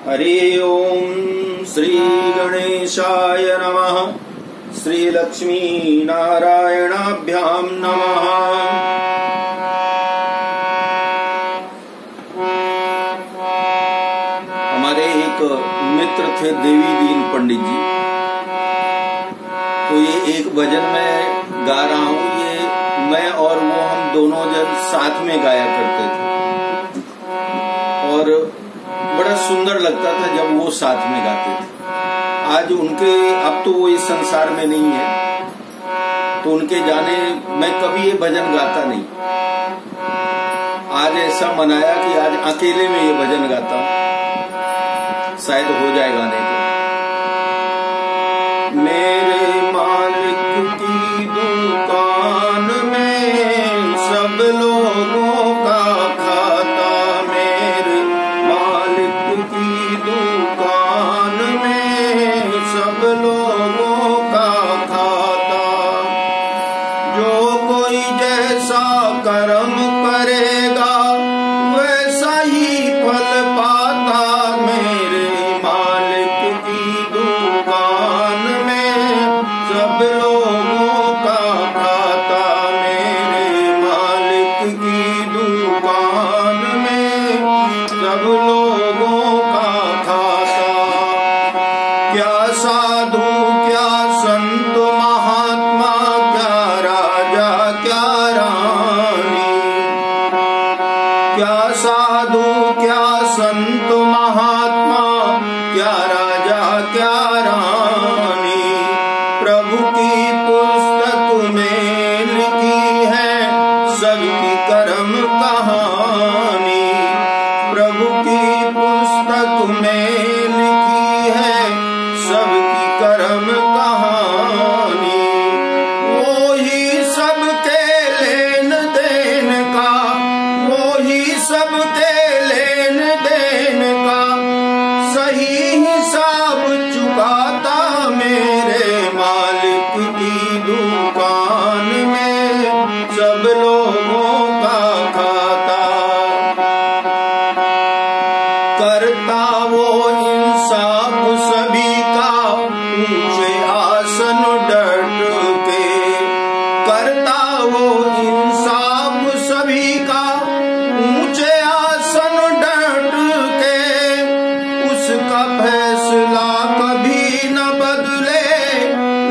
हरि ओम श्री गणेशाय नमः। श्री लक्ष्मी नारायणाभ्याम नमः। हमारे एक मित्र थे देवी दीन पंडित जी, तो ये एक भजन मैं गा रहा हूँ। ये मैं और वो हम दोनों जन साथ में गाया करते थे और बड़ा सुंदर लगता था जब वो साथ में गाते थे। आज उनके, अब तो वो इस संसार में नहीं है, तो उनके जाने मैं कभी ये भजन गाता नहीं। आज ऐसा मनाया कि आज अकेले में ये भजन गाता हूँ, शायद हो जाए गाने को। मेरे मालिक की दुकान में सब लोगों का खाता, मेरे मालिक की दुकान में सब लोगों का खाता। जो कोई जैसा कर्म करेगा वैसा ही फल पाता। मेरे मालिक की दुकान में सब लोगों का खाता, मेरे मालिक की दुकान में सब लोगों का खाता। क्या साधु क्या संत महात्मा, क्या राजा क्या रानी, क्या साधु क्या संत महात्मा, क्या राजा क्या रानी। प्रभु की पुस्तक में लिखी है सबकी कर्म कहानी। प्रभु की पुस्तक में लिखी है सबकी कर्म कहानी। वो ही सबके लेन देन का, वो ही सबके लेन देन का सही हिसाब चुकाता। मेरे मालिक की दुकान में सब लोगों का खाता। करता वो इंसाफ सभी का, ऊंचे आसन डट के। करता वो इंसाफ सभी का, ऊंचे आसन डट के। उसका फैसला कभी न बदले,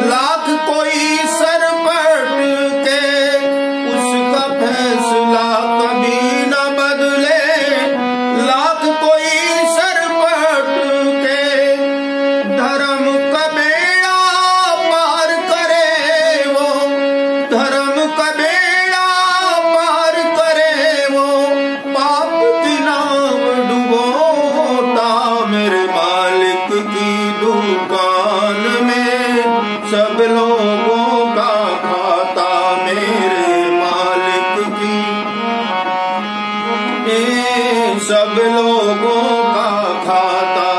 लाख कोई सर पट के। उसका फैसला कभी न बदले, लाख कोई सर पट के। धर्म का बेड़ा पार करे वो, धर्म का बेड़ा पार करे वो, पाप की नाव डुबोता। मेरे मालिक की दुकान में सब लोगों का खाता। मेरे मालिक की सब लोगों का खाता।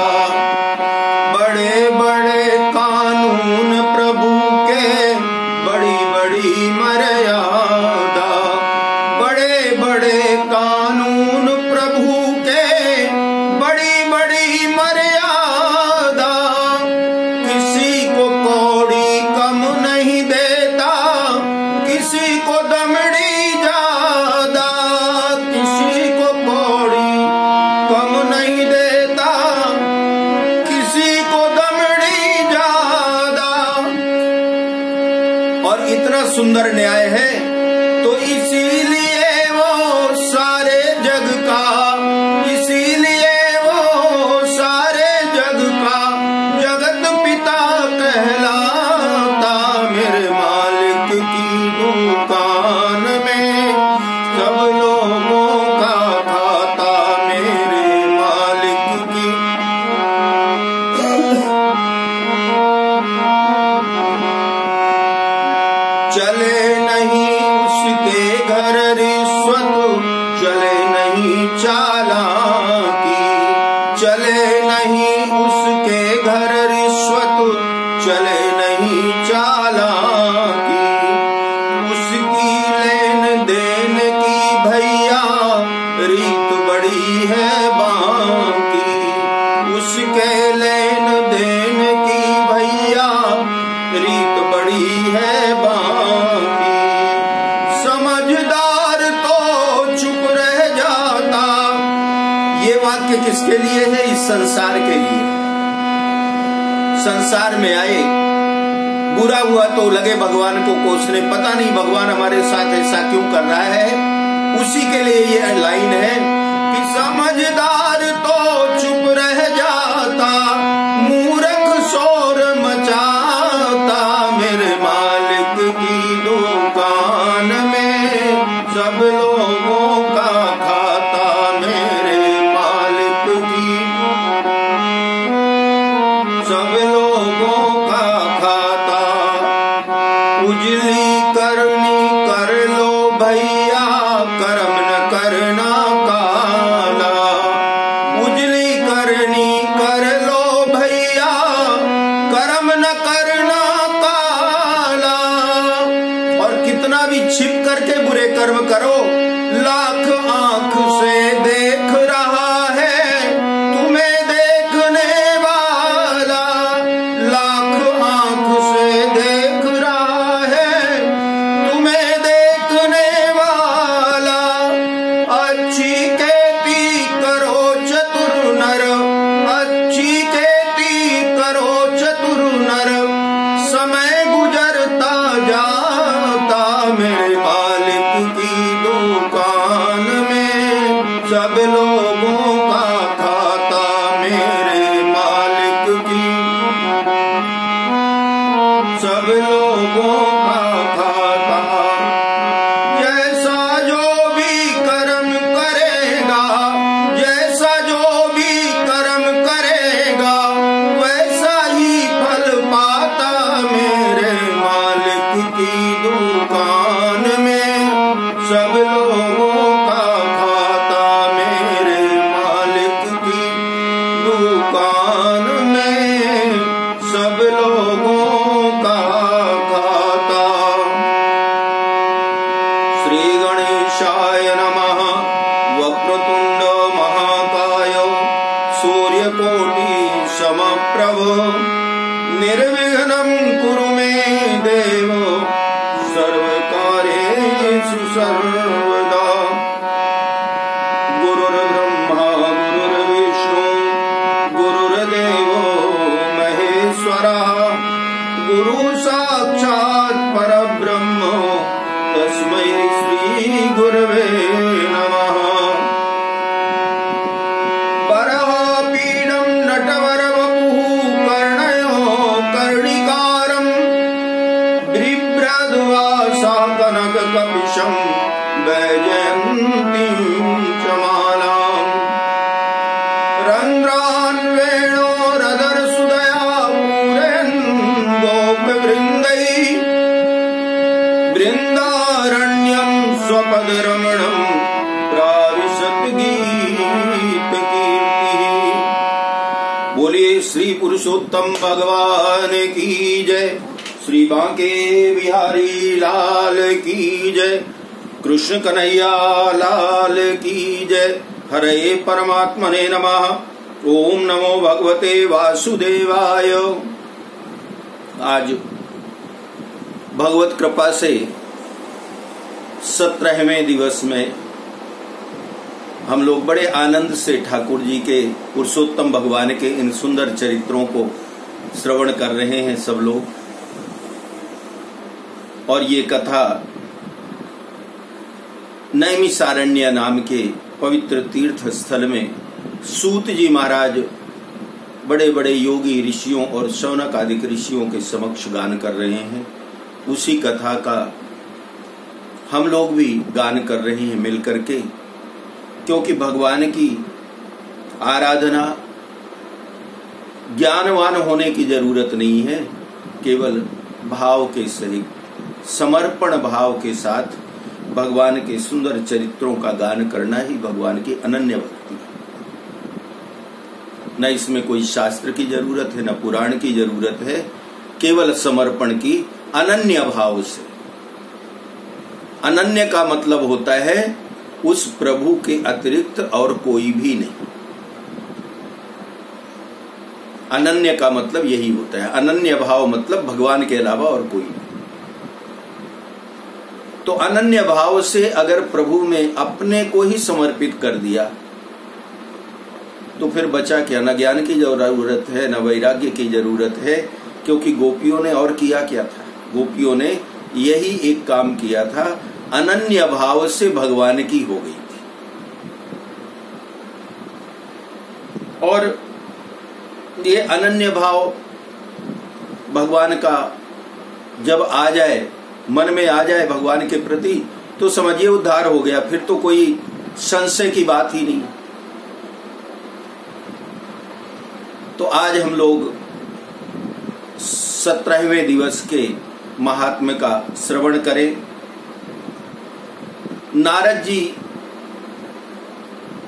बड़े बड़े कानून प्रभु के, बड़ी बड़ी मर्यादा। बड़े बड़े कानून प्रभु के, बड़ी बड़ी मर्यादा। किसी को कौड़ी कम नहीं देता, किसी को दमड़ी ज्यादा। किसी को कौड़ी कम नहीं देता, किसी को दमड़ी ज्यादा। और इतना सुंदर न्याय है, तो इसीलिए वो सारे जग का, इसीलिए वो सारे जग का जगत पिता कहलाता। मेरे मालिक की दुकान में सब लोगों का खाता। मेरे मालिक की चले नहीं उसके घर रिश्वत, चले नहीं चालाकी। चले नहीं उसके घर रिश्वत, चले नहीं चालाकी। उसकी लेन देन की भैया रीत बड़ी है बाकी। उसके लेन देन की भैया रीत बड़ी है बाकी। समझदार तो चुप रह जाता। ये वाक्य किसके लिए है? इस संसार के लिए। संसार में आए, बुरा हुआ तो लगे भगवान को कोसने, पता नहीं भगवान हमारे साथ ऐसा क्यों कर रहा है। उसी के लिए ये लाइन है कि समझदार तो चुप रह जाता, मूर्ख शोर मचाता। मेरे मालिक की दुकान में सब लोगों का खाता। मेरे मालिक की सब लोगों का खाता। उजली करनी कर लो भैया, कर्म न करना काला। उजली करनी कर लो भैया, कर्म न करना काला। और कितना भी छिप करके बुरे कर्म करो, लाख आंख से देख रहा है तुम्हें देखने वाला। लाख आंख से देख रहा है तुम्हें देखने वाला। अच्छी खेती करो चतुर नर, अच्छी खेती करो चतुर नर। समय गुजरता जाता, मेरे मालिक की दुकान में सब लोगों का खाता। मेरे मालिक की सब लोगों का खाता। जैसा जो भी कर्म करेगा, जैसा जो भी कर्म करेगा, वैसा ही फल पाता। मेरे मालिक की दुकान में सब लोगों का खाता। मेरे मालिक की दुकान में सब लोगों का खाता। श्री गणेशाय नमः। वक्रतुंड महाकाय सूर्यकोटि समप्रभ। निर्विघ्नं कुरु मे देव, सर्वकार्येषु सर्वदा। गुरुर्ब्रह्मा गुरुर्विष्णु गुरुर्देवो महेश्वरः। गुरु साक्षात् परब्रह्म, तस्मै श्री गुरवे नमः। बरहपीडं नटवरवपुः कर्णयो कर्णिकारं। बिभ्रद्वासा कनककपिशं वैजयन्तीं च मालाम्। रन्ध्रान् वेणोरधरसुधया पूरयन् गोपवृन्दैः। वृन्दारण्यं स्वपदरमणं प्राविशत् गीतकीर्तिः। बोलिए श्री पुरुषोत्तम भगवान की जय। श्री बांके बिहारी लाल की जय। कृष्ण कन्हैया लाल की जय। हरे परमात्मने नमः। ओम नमो भगवते वासुदेवाय। आज भगवत कृपा से 17वें दिवस में हम लोग बड़े आनंद से ठाकुर जी के, पुरुषोत्तम भगवान के इन सुंदर चरित्रों को श्रवण कर रहे हैं सब लोग। और ये कथा नैमिषारण्य नाम के पवित्र तीर्थ स्थल में सूत जी महाराज बड़े बड़े योगी ऋषियों और शौनक आदि ऋषियों के समक्ष गान कर रहे हैं। उसी कथा का हम लोग भी गान कर रहे हैं मिलकर के, क्योंकि भगवान की आराधना ज्ञानवान होने की जरूरत नहीं है, केवल भाव के सहित समर्पण भाव के साथ भगवान के सुंदर चरित्रों का गान करना ही भगवान की अनन्य भक्ति है। न इसमें कोई शास्त्र की जरूरत है, न पुराण की जरूरत है, केवल समर्पण की अनन्य भाव से। अनन्य का मतलब होता है उस प्रभु के अतिरिक्त और कोई भी नहीं। अनन्य का मतलब यही होता है। अनन्य भाव मतलब भगवान के अलावा और कोई नहीं। तो अनन्य भाव से अगर प्रभु में अपने को ही समर्पित कर दिया तो फिर बचा क्या? न ज्ञान की जरूरत है, न वैराग्य की जरूरत है, क्योंकि गोपियों ने और किया क्या था? गोपियों ने यही एक काम किया था, अनन्य भाव से भगवान की हो गई थी। और ये अनन्य भाव भगवान का जब आ जाए, मन में आ जाए भगवान के प्रति, तो समझिए उद्धार हो गया। फिर तो कोई संशय की बात ही नहीं। तो आज हम लोग 17वें दिवस के महात्म्य का श्रवण करें। नारद जी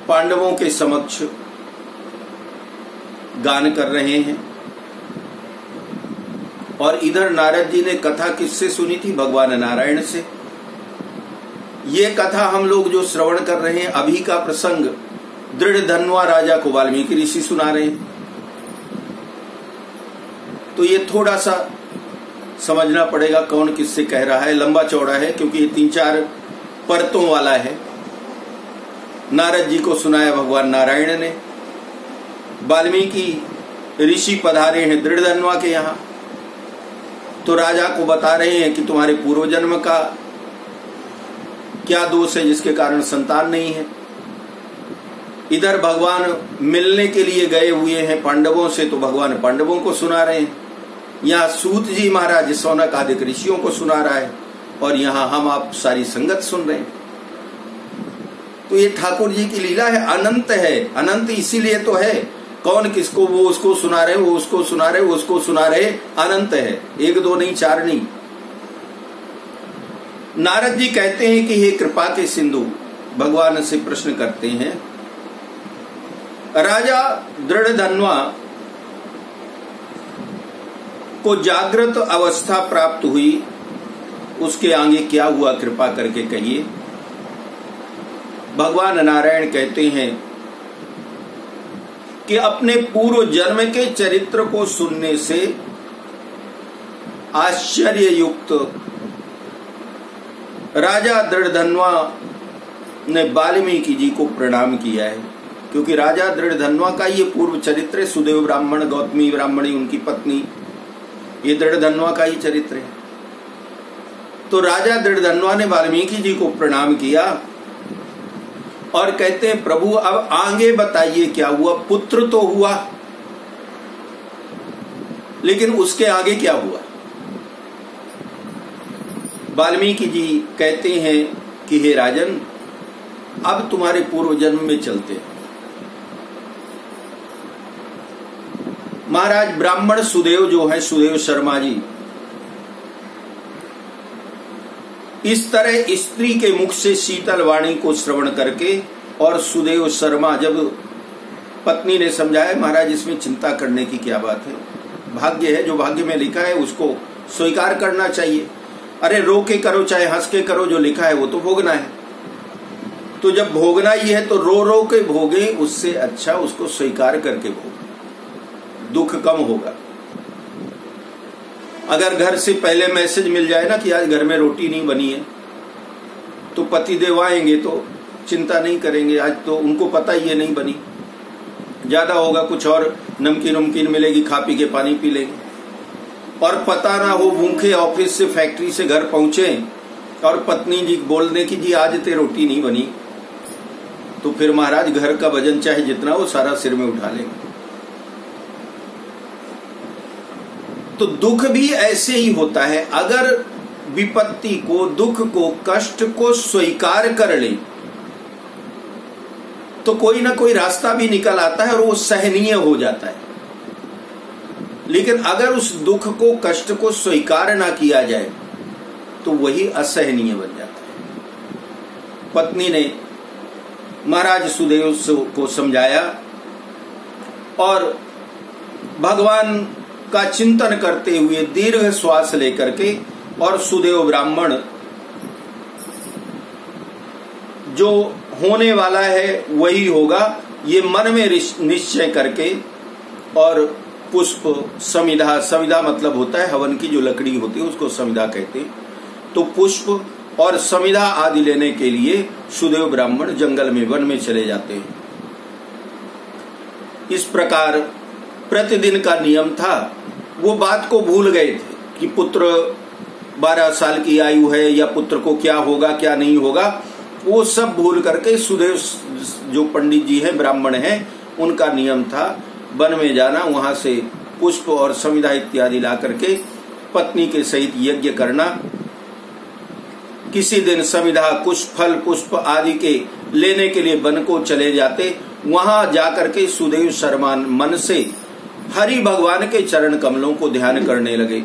पांडवों के समक्ष गान कर रहे हैं और इधर नारद जी ने कथा किससे सुनी थी? भगवान नारायण से। ये कथा हम लोग जो श्रवण कर रहे हैं, अभी का प्रसंग दृढ़ धन्वा राजा को वाल्मीकि ऋषि सुना रहे हैं। तो ये थोड़ा सा समझना पड़ेगा कौन किससे कह रहा है। लंबा चौड़ा है क्योंकि ये 3-4 परतों वाला है। नारद जी को सुनाया भगवान नारायण ने। वाल्मीकि ऋषि पधारे हैं दृढ़ धन्वा के यहाँ, तो राजा को बता रहे हैं कि तुम्हारे पूर्व जन्म का क्या दोष है जिसके कारण संतान नहीं है। इधर भगवान मिलने के लिए गए हुए हैं पांडवों से, तो भगवान पांडवों को सुना रहे हैं। यहाँ सूत जी महाराज सौनक आदि ऋषियों को सुना रहा है और यहाँ हम आप सारी संगत सुन रहे हैं। तो ये ठाकुर जी की लीला है, अनंत है। अनंत इसीलिए तो है, कौन किसको, वो उसको सुना रहे, वो उसको सुना रहे, वो उसको सुना रहे, अनंत है। 1 2 नहीं, 4 नहीं। नारद जी कहते हैं कि हे कृपा के सिंधु, भगवान से प्रश्न करते हैं, राजा दृढ़ धन्वा को जागृत अवस्था प्राप्त हुई, उसके आगे क्या हुआ कृपा करके कहिए। भगवान नारायण कहते हैं कि अपने पूर्व जन्म के चरित्र को सुनने से आश्चर्य युक्त राजा दृढ़धन्वा ने वाल्मीकि जी को प्रणाम किया है। क्योंकि राजा दृढ़धन्वा का ये पूर्व चरित्र है। सुदेव ब्राह्मण, गौतमी ब्राह्मणी उनकी पत्नी, ये दृढ़धन्वा का ही चरित्र है। तो राजा दृढ़धन्वा ने वाल्मीकि जी को प्रणाम किया और कहते हैं प्रभु अब आगे बताइए क्या हुआ। पुत्र तो हुआ, लेकिन उसके आगे क्या हुआ। वाल्मीकि जी कहते हैं कि हे राजन, अब तुम्हारे पूर्व जन्म में चलते हैं। महाराज ब्राह्मण सुदेव जो है, सुदेव शर्मा जी, इस तरह स्त्री के मुख से शीतल वाणी को श्रवण करके, और सुदेव शर्मा जब पत्नी ने समझाया महाराज इसमें चिंता करने की क्या बात है, भाग्य है, जो भाग्य में लिखा है उसको स्वीकार करना चाहिए। अरे रो के करो चाहे हंस के करो, जो लिखा है वो तो भोगना है। तो जब भोगना ही है तो रो रो के भोगे, उससे अच्छा उसको स्वीकार करके भोगे, दुख कम होगा। अगर घर से पहले मैसेज मिल जाए ना कि आज घर में रोटी नहीं बनी है, तो पति देव आएंगे तो चिंता नहीं करेंगे। आज तो उनको पता ही है नहीं बनी, ज्यादा होगा कुछ और नमकीन उमकीन मिलेगी, खा पी के पानी पी लेंगे। और पता ना हो भूखे ऑफिस से फैक्ट्री से घर पहुंचे और पत्नी जी बोल दें कि जी आज ते रोटी नहीं बनी, तो फिर महाराज घर का वजन चाहे जितना हो सारा सिर में उठा लेंगे। तो दुख भी ऐसे ही होता है। अगर विपत्ति को, दुख को, कष्ट को स्वीकार कर ले तो कोई ना कोई रास्ता भी निकल आता है और वो सहनीय हो जाता है। लेकिन अगर उस दुख को, कष्ट को स्वीकार ना किया जाए तो वही असहनीय बन जाता है। पत्नी ने महाराज सुदेव को समझाया और भगवान का चिंतन करते हुए दीर्घ श्वास लेकर के, और सुदेव ब्राह्मण जो होने वाला है वही होगा, ये मन में निश्चय करके और पुष्प, समिधा, समिधा मतलब होता है हवन की जो लकड़ी होती है उसको समिधा कहते हैं। तो पुष्प और समिधा आदि लेने के लिए सुदेव ब्राह्मण जंगल में, वन में चले जाते हैं। इस प्रकार प्रतिदिन का नियम था। वो बात को भूल गए थे कि पुत्र 12 साल की आयु है या पुत्र को क्या होगा क्या नहीं होगा, वो सब भूल करके सुदेव जो पंडित जी हैं, ब्राह्मण हैं, उनका नियम था वन में जाना, वहां से पुष्प और समिधा इत्यादि ला करके पत्नी के सहित यज्ञ करना। किसी दिन समिधा, कुछ फल पुष्प आदि के लेने के लिए वन को चले जाते। वहां जाकर के सुदेव शर्मा मन से हरि भगवान के चरण कमलों को ध्यान करने लगे।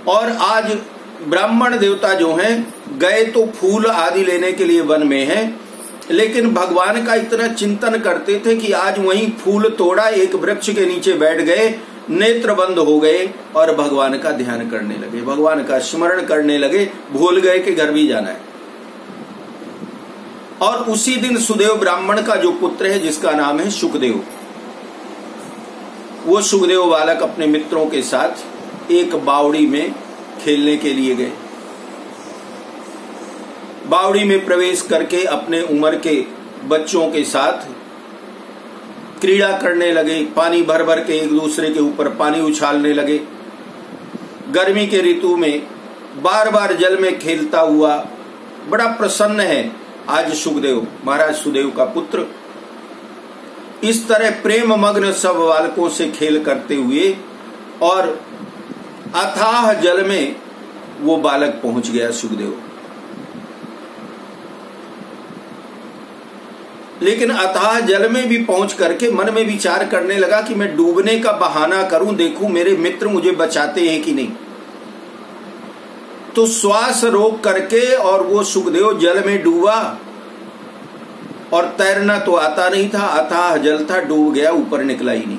और आज ब्राह्मण देवता जो हैं गए तो फूल आदि लेने के लिए वन में हैं, लेकिन भगवान का इतना चिंतन करते थे कि आज वहीं फूल तोड़ा, एक वृक्ष के नीचे बैठ गए, नेत्र बंद हो गए और भगवान का ध्यान करने लगे, भगवान का स्मरण करने लगे, भूल गए कि घर भी जाना है। और उसी दिन सुदेव ब्राह्मण का जो पुत्र है जिसका नाम है शुकदेव, वो शुकदेव बालक अपने मित्रों के साथ एक बावड़ी में खेलने के लिए गए। बावड़ी में प्रवेश करके अपने उम्र के बच्चों के साथ क्रीड़ा करने लगे, पानी भर भर के एक दूसरे के ऊपर पानी उछालने लगे। गर्मी के ऋतु में बार बार जल में खेलता हुआ बड़ा प्रसन्न है आज शुकदेव, महाराज सुदेव का पुत्र। इस तरह प्रेम मग्न सब बालकों से खेल करते हुए और अथाह जल में वो बालक पहुंच गया शुकदेव। लेकिन अथाह जल में भी पहुंच करके मन में विचार करने लगा कि मैं डूबने का बहाना करूं, देखूं मेरे मित्र मुझे बचाते हैं कि नहीं। तो श्वास रोक करके और वो शुकदेव जल में डूबा और तैरना तो आता नहीं था, अथाह जल था, डूब गया, ऊपर निकला ही नहीं।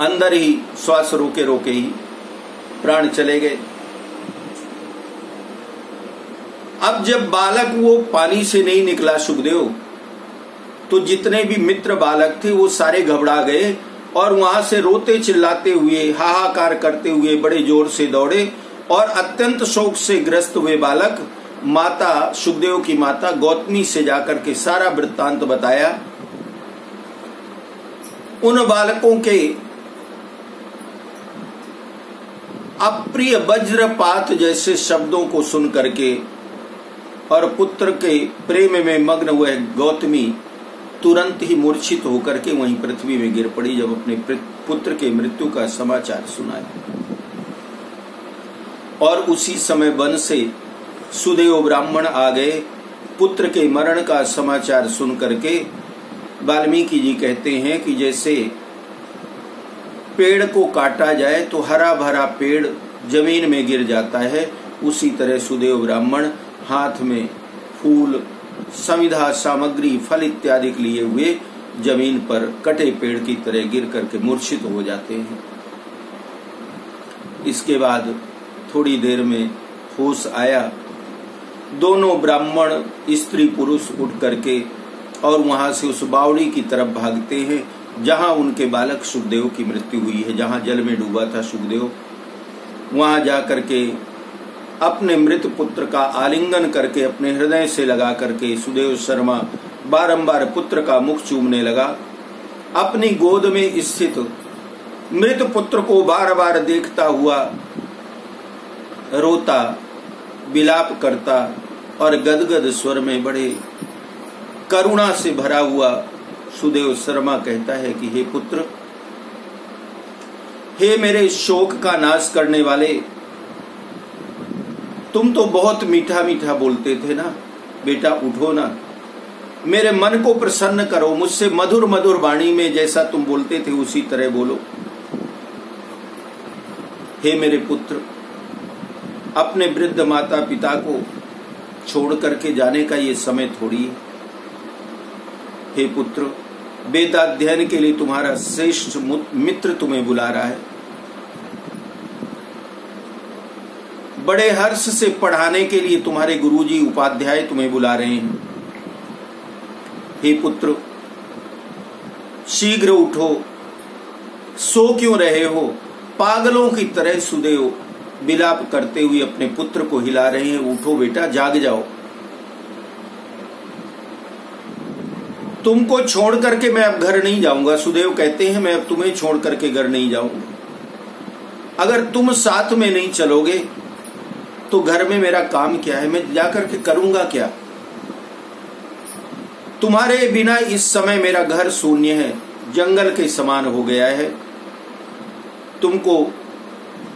अंदर ही श्वास रोके रोके ही प्राण चले गए। अब जब बालक वो पानी से नहीं निकला शुकदेव, तो जितने भी मित्र बालक थे वो सारे घबरा गए और वहां से रोते चिल्लाते हुए, हाहाकार करते हुए बड़े जोर से दौड़े। और अत्यंत शोक से ग्रस्त हुए बालक माता, शुकदेव की माता गौतमी से जाकर के सारा वृत्तांत बताया। उन बालकों के अप्रिय वज्रपात जैसे शब्दों को सुन करके और पुत्र के प्रेम में मग्न हुए गौतमी तुरंत ही मूर्छित होकर के वहीं पृथ्वी में गिर पड़ी जब अपने पुत्र के मृत्यु का समाचार सुनाया। और उसी समय वन से सुदेव ब्राह्मण आ गए। पुत्र के मरण का समाचार सुन करके वाल्मीकि जी कहते हैं कि जैसे पेड़ को काटा जाए तो हरा भरा पेड़ जमीन में गिर जाता है, उसी तरह सुदेव ब्राह्मण हाथ में फूल, समिधा सामग्री, फल इत्यादि लिए हुए जमीन पर कटे पेड़ की तरह गिर करके मूर्छित हो जाते हैं। इसके बाद थोड़ी देर में होश आया। दोनों ब्राह्मण स्त्री पुरुष उठ करके और वहां से उस बावड़ी की तरफ भागते हैं जहां उनके बालक शुकदेव की मृत्यु हुई है, जहां जल में डूबा था शुकदेव। वहां जाकर के अपने मृत पुत्र का आलिंगन करके अपने हृदय से लगा करके सुदेव शर्मा बारंबार पुत्र का मुख चूमने लगा। अपनी गोद में स्थित मृत पुत्र को बार बार देखता हुआ रोता, विलाप करता और गदगद स्वर में बड़े करुणा से भरा हुआ सुदेव शर्मा कहता है कि हे पुत्र, हे मेरे शोक का नाश करने वाले, तुम तो बहुत मीठा मीठा बोलते थे ना, बेटा उठो ना, मेरे मन को प्रसन्न करो, मुझसे मधुर मधुर वाणी में जैसा तुम बोलते थे उसी तरह बोलो। हे मेरे पुत्र, अपने वृद्ध माता पिता को छोड़ करके जाने का ये समय थोड़ी है। हे पुत्र, वेदाध्ययन के लिए तुम्हारा श्रेष्ठ मित्र तुम्हें बुला रहा है, बड़े हर्ष से पढ़ाने के लिए तुम्हारे गुरुजी उपाध्याय तुम्हें बुला रहे हैं। हे पुत्र, शीघ्र उठो, सो क्यों रहे हो? पागलों की तरह सुदेव विलाप करते हुए अपने पुत्र को हिला रहे हैं। उठो बेटा, जाग जाओ। तुमको छोड़ करके मैं अब घर नहीं जाऊंगा। सुदेव कहते हैं मैं अब तुम्हें छोड़ करके घर नहीं जाऊंगा। अगर तुम साथ में नहीं चलोगे तो घर में मेरा काम क्या है? मैं जाकर के करूंगा क्या? तुम्हारे बिना इस समय मेरा घर शून्य है, जंगल के समान हो गया है। तुमको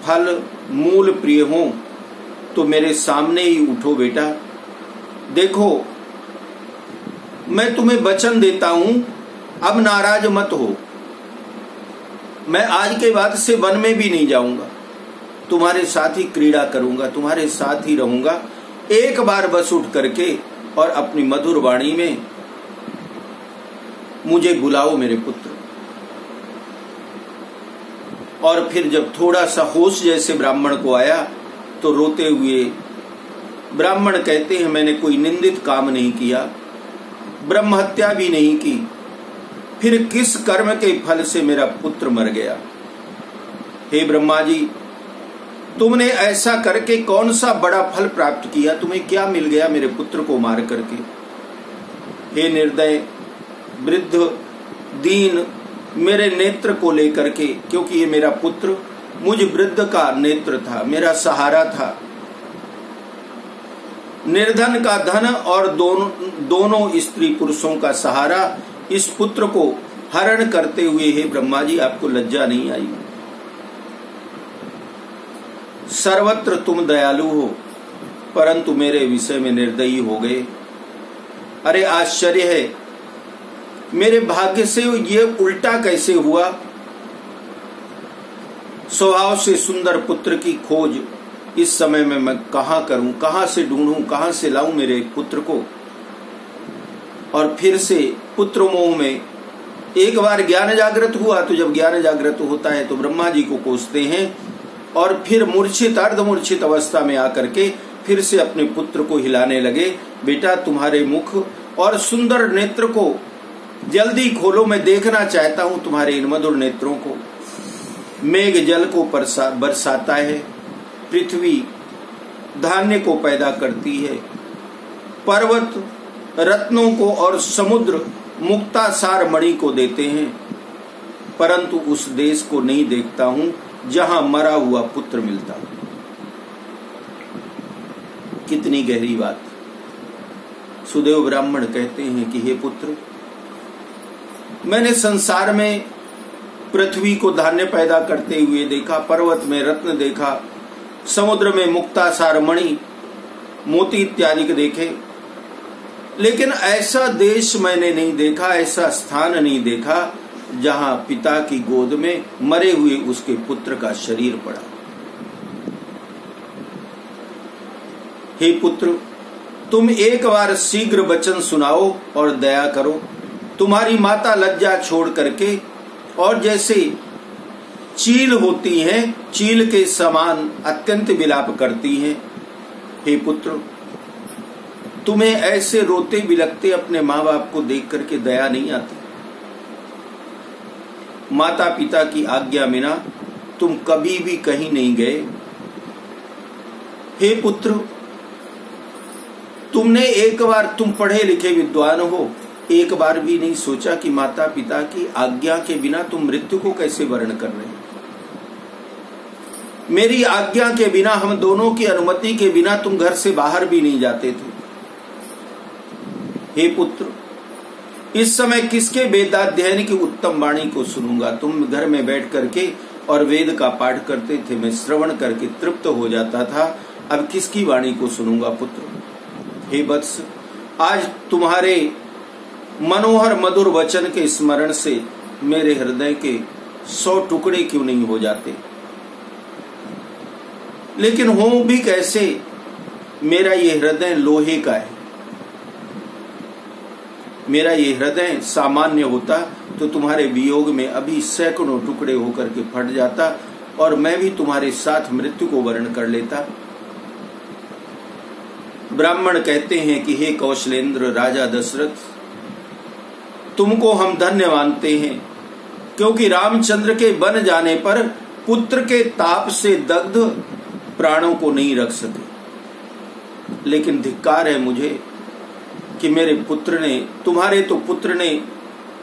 फल मूल प्रिय हो तो मेरे सामने ही उठो बेटा। देखो, मैं तुम्हें वचन देता हूं, अब नाराज मत हो। मैं आज के बाद से वन में भी नहीं जाऊंगा, तुम्हारे साथ ही क्रीड़ा करूंगा, तुम्हारे साथ ही रहूंगा। एक बार बस उठ करके और अपनी मधुर वाणी में मुझे बुलाओ मेरे पुत्र। और फिर जब थोड़ा सा होश जैसे ब्राह्मण को आया तो रोते हुए ब्राह्मण कहते हैं मैंने कोई निंदित काम नहीं किया, ब्रह्म हत्या भी नहीं की, फिर किस कर्म के फल से मेरा पुत्र मर गया? हे ब्रह्मा जी, तुमने ऐसा करके कौन सा बड़ा फल प्राप्त किया? तुम्हें क्या मिल गया मेरे पुत्र को मार करके? हे निर्दय, वृद्ध, दीन, मेरे नेत्र को लेकर के, क्योंकि ये मेरा पुत्र मुझ वृद्ध का नेत्र था, मेरा सहारा था। निर्धन का धन और दोनों स्त्री पुरुषों का सहारा इस पुत्र को हरण करते हुए, हे ब्रह्मा जी, आपको लज्जा नहीं आई? सर्वत्र तुम दयालु हो, परंतु मेरे विषय में निर्दयी हो गए। अरे आश्चर्य है, मेरे भाग्य से ये उल्टा कैसे हुआ? स्वभाव से सुंदर पुत्र की खोज इस समय में मैं कहाँ करूं, कहाँ से ढूंढूं, कहाँ से लाऊं मेरे पुत्र को? और फिर से पुत्र मोह में एक बार ज्ञान जागृत हुआ, तो जब ज्ञान जागृत होता है तो ब्रह्मा जी को कोसते हैं और फिर मूर्छित अर्धमूर्छित अवस्था में आकर के फिर से अपने पुत्र को हिलाने लगे। बेटा, तुम्हारे मुख और सुंदर नेत्र को जल्दी खोलो, मैं देखना चाहता हूं तुम्हारे इन मधुर नेत्रों को। मेघ जल को बरसाता है, पृथ्वी धान्य को पैदा करती है, पर्वत रत्नों को और समुद्र मुक्तासार मणि को देते हैं, परंतु उस देश को नहीं देखता हूं जहां मरा हुआ पुत्र मिलता। कितनी गहरी बात। सुदेव ब्राह्मण कहते हैं कि हे पुत्र, मैंने संसार में पृथ्वी को धान्य पैदा करते हुए देखा, पर्वत में रत्न देखा, समुद्र में मुक्तासार मणि मोती इत्यादि के देखे, लेकिन ऐसा देश मैंने नहीं देखा, ऐसा स्थान नहीं देखा जहां पिता की गोद में मरे हुए उसके पुत्र का शरीर पड़ा। हे पुत्र, तुम एक बार शीघ्र वचन सुनाओ और दया करो। तुम्हारी माता लज्जा छोड़ करके और जैसे चील होती हैं, चील के समान अत्यंत विलाप करती हैं। हे पुत्र, तुम्हें ऐसे रोते बिलखते अपने माँ बाप को देख करके दया नहीं आती? माता पिता की आज्ञा बिना तुम कभी भी कहीं नहीं गए। हे पुत्र, तुमने एक बार, तुम पढ़े लिखे विद्वान हो, एक बार भी नहीं सोचा कि माता पिता की आज्ञा के बिना तुम मृत्यु को कैसे वर्ण कर रहे हो? मेरी आज्ञा के बिना, हम दोनों की अनुमति के बिना तुम घर से बाहर भी नहीं जाते थे। हे पुत्र, इस समय किसके वेदाध्ययन की उत्तम वाणी को सुनूंगा? तुम घर में बैठ करके और वेद का पाठ करते थे, मैं श्रवण करके तृप्त हो जाता था। अब किसकी वाणी को सुनूंगा पुत्र? हे वत्स, आज तुम्हारे मनोहर मधुर वचन के स्मरण से मेरे हृदय के 100 टुकड़े क्यों नहीं हो जाते? लेकिन हो भी कैसे, मेरा ये हृदय लोहे का है। मेरा ये हृदय सामान्य होता तो तुम्हारे वियोग में अभी सैकड़ों टुकड़े होकर के फट जाता और मैं भी तुम्हारे साथ मृत्यु को वर्ण कर लेता। ब्राह्मण कहते हैं कि हे कौशलेंद्र राजा दशरथ, तुमको हम धन्य मानते हैं, क्योंकि रामचंद्र के बन जाने पर पुत्र के ताप से दग्ध प्राणों को नहीं रख सके। लेकिन धिक्कार है मुझे कि मेरे पुत्र ने, तुम्हारे तो पुत्र ने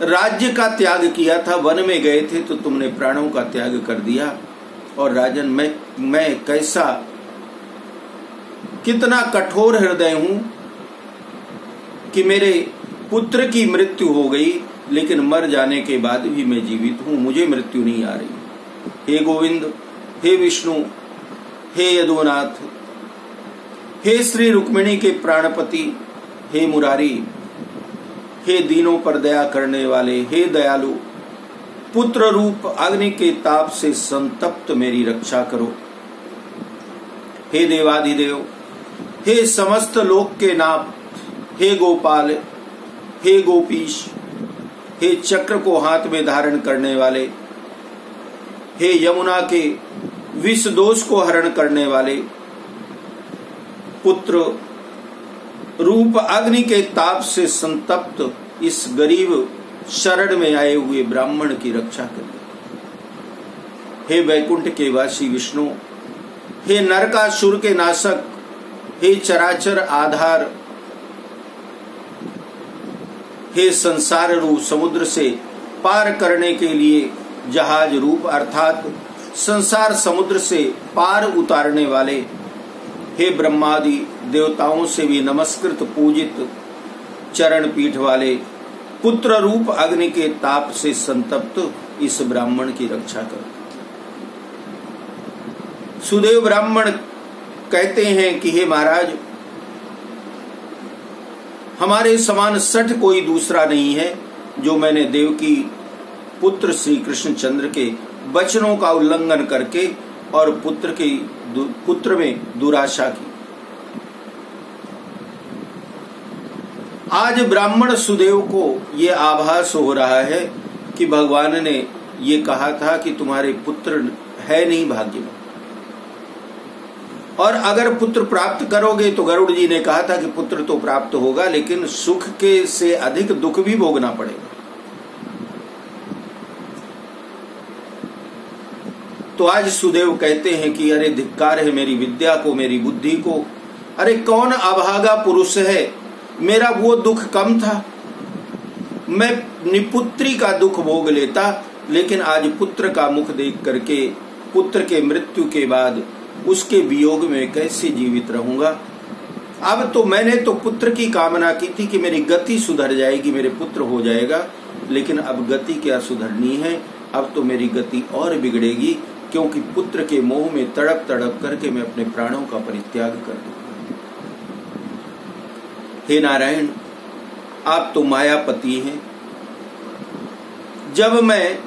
राज्य का त्याग किया था, वन में गए थे तो तुमने प्राणों का त्याग कर दिया। और राजन, मैं कैसा, कितना कठोर हृदय हूं कि मेरे पुत्र की मृत्यु हो गई, लेकिन मर जाने के बाद भी मैं जीवित हूं, मुझे मृत्यु नहीं आ रही। हे गोविंद, हे विष्णु, हे यदुनाथ, हे श्री रुक्मिणी के प्राणपति, हे मुरारी, हे दीनों पर दया करने वाले, हे दयालु, पुत्र रूप अग्नि के ताप से संतप्त मेरी रक्षा करो। हे देवाधिदेव, हे समस्त लोक के नाथ, हे गोपाल, हे गोपीश, हे चक्र को हाथ में धारण करने वाले, हे यमुना के विष दोष को हरण करने वाले, पुत्र रूप अग्नि के ताप से संतप्त इस गरीब शरण में आए हुए ब्राह्मण की रक्षा करिए। हे वैकुंठ के वासी विष्णु, हे नरकासुर के नाशक, हे चराचर आधार, हे संसार रूप समुद्र से पार करने के लिए जहाज रूप अर्थात संसार समुद्र से पार उतारने वाले, हे ब्रह्मादि देवताओं से भी नमस्कृत पूजित चरण पीठ वाले, पुत्र रूप अग्नि के ताप से संतप्त इस ब्राह्मण की रक्षा करो। सुदेव ब्राह्मण कहते हैं कि हे महाराज, हमारे समान सठ कोई दूसरा नहीं है जो मैंने देवकी पुत्र श्री कृष्णचंद्र के वचनों का उल्लंघन करके और पुत्र में दुराशा की। आज ब्राह्मण सुदेव को ये आभास हो रहा है कि भगवान ने ये कहा था कि तुम्हारे पुत्र है नहीं भाग्य में, और अगर पुत्र प्राप्त करोगे तो गरुड़ जी ने कहा था कि पुत्र तो प्राप्त होगा, लेकिन सुख के से अधिक दुख भी भोगना पड़ेगा। तो आज सुदेव कहते हैं कि अरे धिक्कार है मेरी विद्या को, मेरी बुद्धि को। अरे कौन अभागा पुरुष है, मेरा वो दुख कम था, मैं निपुत्री का दुख भोग लेता, लेकिन आज पुत्र का मुख देख करके, पुत्र के मृत्यु के बाद उसके वियोग में कैसे जीवित रहूंगा। अब तो मैंने तो पुत्र की कामना की थी कि मेरी गति सुधर जाएगी, मेरे पुत्र हो जाएगा, लेकिन अब गति क्या सुधरनी है, अब तो मेरी गति और बिगड़ेगी, क्योंकि पुत्र के मोह में तड़प तड़प करके मैं अपने प्राणों का परित्याग कर दूंगा। हे नारायण, आप तो मायापति हैं। जब मैं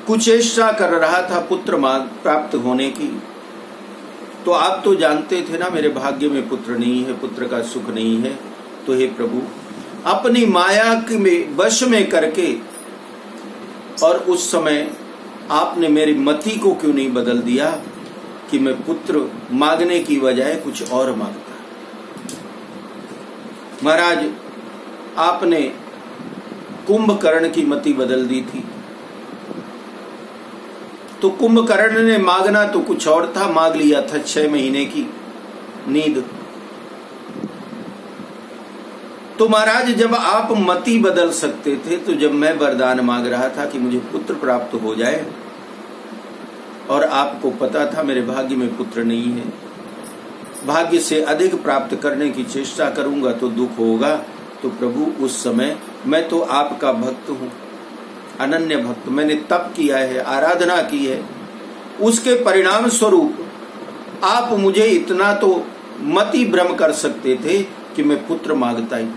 कुचेष्टा कर रहा था पुत्र प्राप्त होने की, तो आप तो जानते थे ना मेरे भाग्य में पुत्र नहीं है, पुत्र का सुख नहीं है। तो हे प्रभु, अपनी माया में वश में करके, और उस समय आपने मेरी मति को क्यों नहीं बदल दिया कि मैं पुत्र मांगने की बजाय कुछ और मांगता। महाराज, आपने कुंभकर्ण की मति बदल दी थी, तो कुंभकर्ण ने मांगना तो कुछ और था, मांग लिया था 6 महीने की नींद। तो महाराज, जब आप मति बदल सकते थे, तो जब मैं वरदान मांग रहा था कि मुझे पुत्र प्राप्त हो जाए, और आपको पता था मेरे भाग्य में पुत्र नहीं है, भाग्य से अधिक प्राप्त करने की चेष्टा करूंगा तो दुख होगा, तो प्रभु उस समय मैं तो आपका भक्त हूं, अनन्य भक्त, मैंने तप किया है, आराधना की है, उसके परिणाम स्वरूप आप मुझे इतना तो मति भ्रम कर सकते थे कि मैं पुत्र मांगता ही।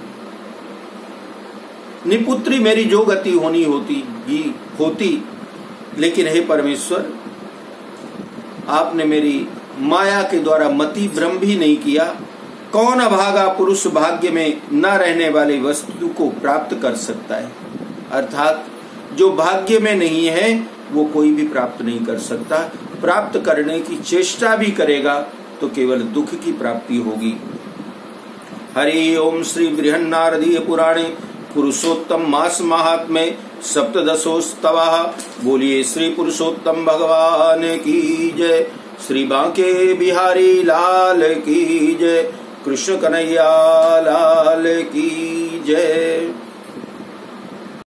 निपुत्री मेरी जो गति होनी होती, लेकिन हे परमेश्वर, आपने मेरी माया के द्वारा मति भ्रम भी नहीं किया। कौन अभागा पुरुष भाग्य में न रहने वाली वस्तु को प्राप्त कर सकता है, अर्थात जो भाग्य में नहीं है वो कोई भी प्राप्त नहीं कर सकता। प्राप्त करने की चेष्टा भी करेगा तो केवल दुख की प्राप्ति होगी। हरि ओम। श्री बृहन्नारदीय पुराणे पुरुषोत्तम मास महात्म्य सप्तदशोस्तवः। बोलिए श्री पुरुषोत्तम भगवान की जय। श्री बांके बिहारी लाल की जय। कृष्ण कन्हैया लाल की जय।